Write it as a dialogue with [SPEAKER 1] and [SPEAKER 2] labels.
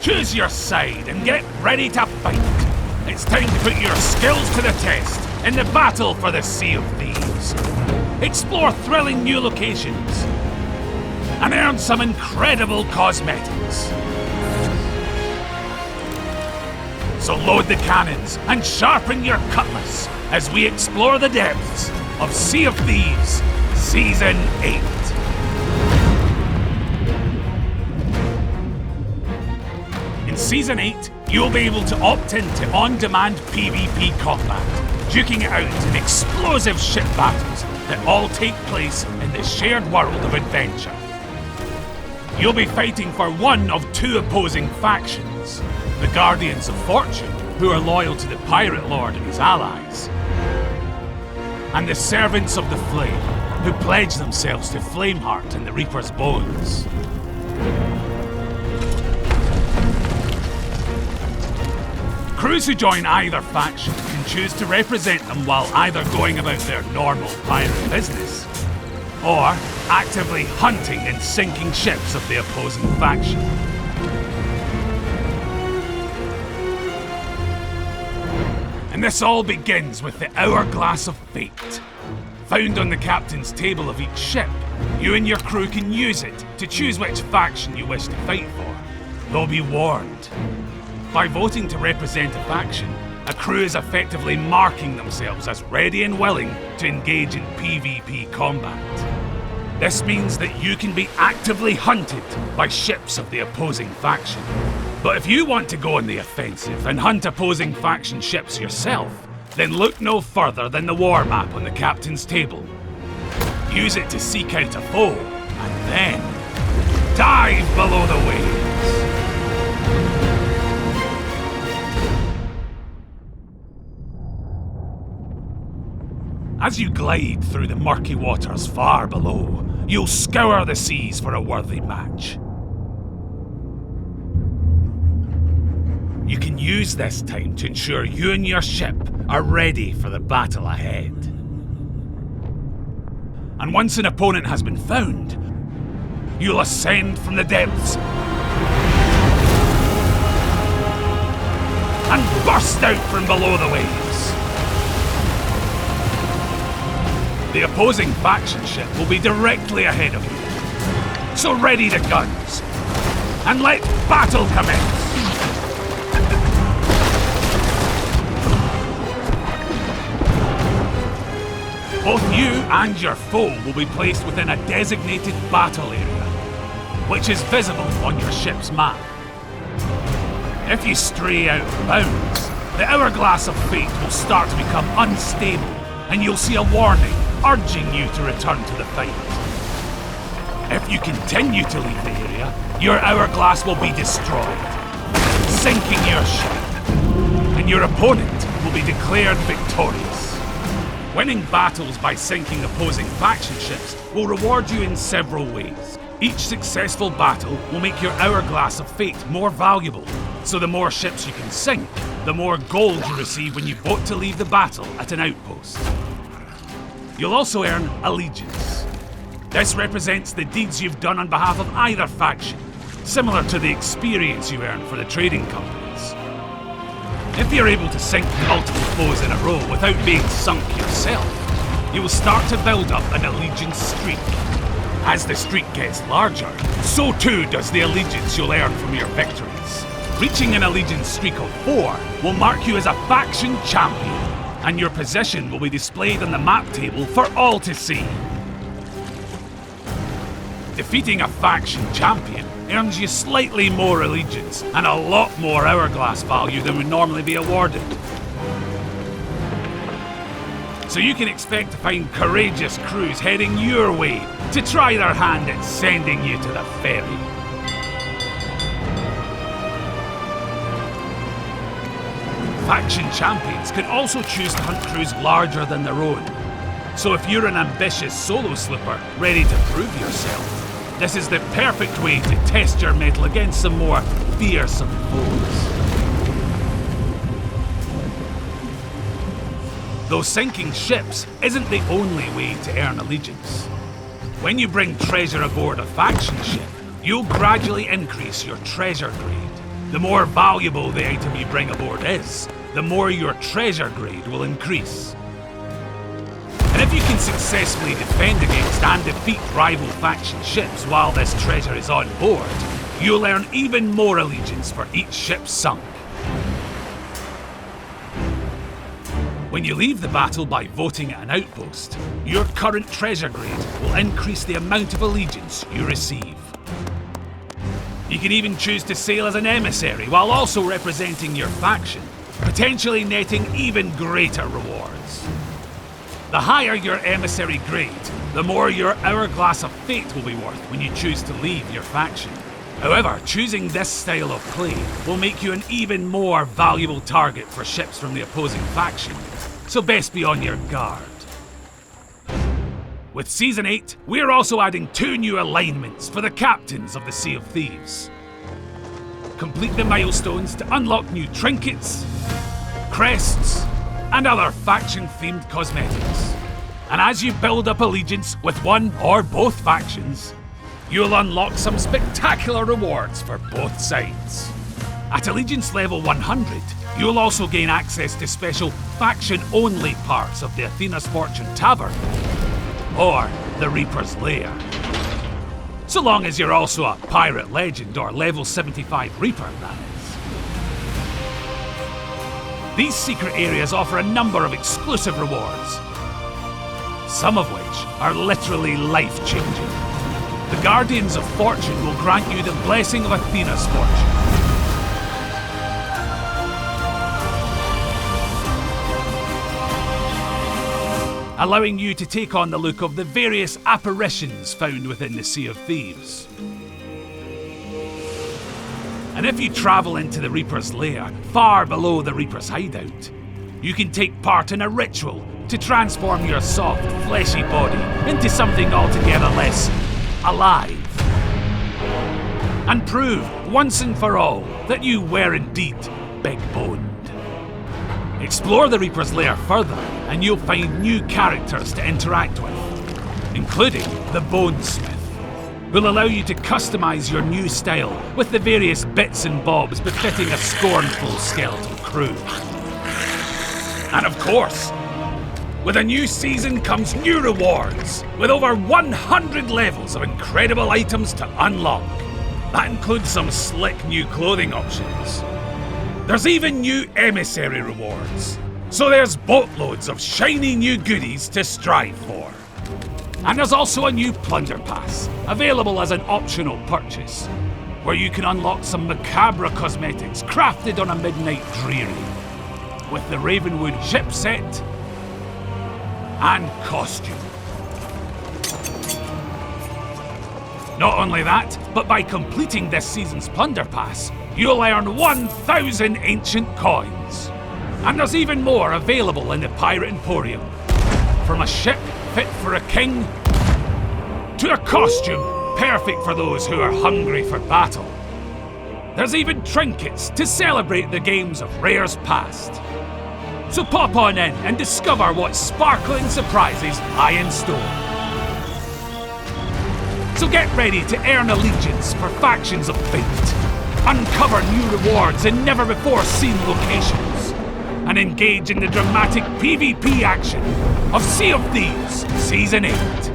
[SPEAKER 1] Choose your side and get ready to fight. It's time to put your skills to the test in the battle for the Sea of Thieves. Explore thrilling new locations and earn some incredible cosmetics. So load the cannons and sharpen your cutlass as we explore the depths of Sea of Thieves Season 8. In Season 8, you'll be able to opt into on-demand PvP combat, duking it out in explosive ship battles that all take place in the shared world of adventure. You'll be fighting for one of two opposing factions: the Guardians of Fortune, who are loyal to the Pirate Lord and his allies, and the Servants of the Flame, who pledge themselves to Flameheart and the Reaper's Bones. Crews who join either faction can choose to represent them while either going about their normal pirate business, or actively hunting and sinking ships of the opposing faction. And this all begins with the Hourglass of Fate. Found on the captain's table of each ship, you and your crew can use it to choose which faction you wish to fight for. Though be warned, by voting to represent a faction, a crew is effectively marking themselves as ready and willing to engage in PvP combat. This means that you can be actively hunted by ships of the opposing faction. But if you want to go on the offensive and hunt opposing faction ships yourself, then look no further than the war map on the captain's table. Use it to seek out a foe, and then dive below the waves. As you glide through the murky waters far below, you'll scour the seas for a worthy match. You can use this time to ensure you and your ship are ready for the battle ahead. And once an opponent has been found, you'll ascend from the depths and burst out from below the waves. The opposing faction ship will be directly ahead of you. So ready the guns, and let battle commence! Both you and your foe will be placed within a designated battle area, which is visible on your ship's map. If you stray out of bounds, the Hourglass of Fate will start to become unstable, and you'll see a warning urging you to return to the fight. If you continue to leave the area, your hourglass will be destroyed, sinking your ship, and your opponent will be declared victorious. Winning battles by sinking opposing faction ships will reward you in several ways. Each successful battle will make your Hourglass of Fate more valuable, so the more ships you can sink, the more gold you receive when you vote to leave the battle at an outpost. You'll also earn allegiance. This represents the deeds you've done on behalf of either faction, similar to the experience you earn for the trading companies. If you're able to sink multiple foes in a row without being sunk yourself, you will start to build up an allegiance streak. As the streak gets larger, so too does the allegiance you'll earn from your victories. Reaching an allegiance streak of 4 will mark you as a faction champion, and your position will be displayed on the map table for all to see. Defeating a faction champion earns you slightly more allegiance and a lot more hourglass value than would normally be awarded. So you can expect to find courageous crews heading your way to try their hand at sending you to the ferry. Faction champions can also choose to hunt crews larger than their own. So if you're an ambitious solo slipper ready to prove yourself, this is the perfect way to test your mettle against some more fearsome foes. Though sinking ships isn't the only way to earn allegiance. When you bring treasure aboard a faction ship, you'll gradually increase your treasure grade. The more valuable the item you bring aboard is, the more your treasure grade will increase. And if you can successfully defend against and defeat rival faction ships while this treasure is on board, you'll earn even more allegiance for each ship sunk. When you leave the battle by voting at an outpost, your current treasure grade will increase the amount of allegiance you receive. You can even choose to sail as an emissary while also representing your faction, potentially netting even greater rewards. The higher your emissary grade, the more your Hourglass of Fate will be worth when you choose to leave your faction. However, choosing this style of play will make you an even more valuable target for ships from the opposing faction, so best be on your guard. With Season 8, we're also adding 2 new alignments for the captains of the Sea of Thieves. Complete the milestones to unlock new trinkets, crests, and other faction-themed cosmetics. And as you build up allegiance with one or both factions, you'll unlock some spectacular rewards for both sides. At allegiance level 100, you'll also gain access to special faction-only parts of the Athena's Fortune Tavern, or the Reaper's Lair. So long as you're also a Pirate Legend or level 75 Reaper, that is. These secret areas offer a number of exclusive rewards, some of which are literally life-changing. The Guardians of Fortune will grant you the blessing of Athena's Fortune, allowing you to take on the look of the various apparitions found within the Sea of Thieves. And if you travel into the Reaper's Lair, far below the Reaper's hideout, you can take part in a ritual to transform your soft, fleshy body into something altogether less alive. And prove, once and for all, that you were indeed big-boned. Explore the Reaper's Lair further, and you'll find new characters to interact with, including the Bonesmith, who'll allow you to customize your new style with the various bits and bobs befitting a scornful skeletal crew. And of course, with a new season comes new rewards, with over 100 levels of incredible items to unlock. That includes some slick new clothing options. There's even new emissary rewards, so there's boatloads of shiny new goodies to strive for. And there's also a new Plunder Pass, available as an optional purchase, where you can unlock some macabre cosmetics crafted on a midnight dreary, with the Ravenwood ship set and costume. Not only that, but by completing this season's Plunder Pass, you'll earn 1,000 ancient coins. And there's even more available in the Pirate Emporium. From a ship fit for a king, to a costume perfect for those who are hungry for battle. There's even trinkets to celebrate the games of Rare's past. So pop on in and discover what sparkling surprises lie in store. So get ready to earn allegiance for factions of fate, uncover new rewards in never-before-seen locations, and engage in the dramatic PvP action of Sea of Thieves Season 8.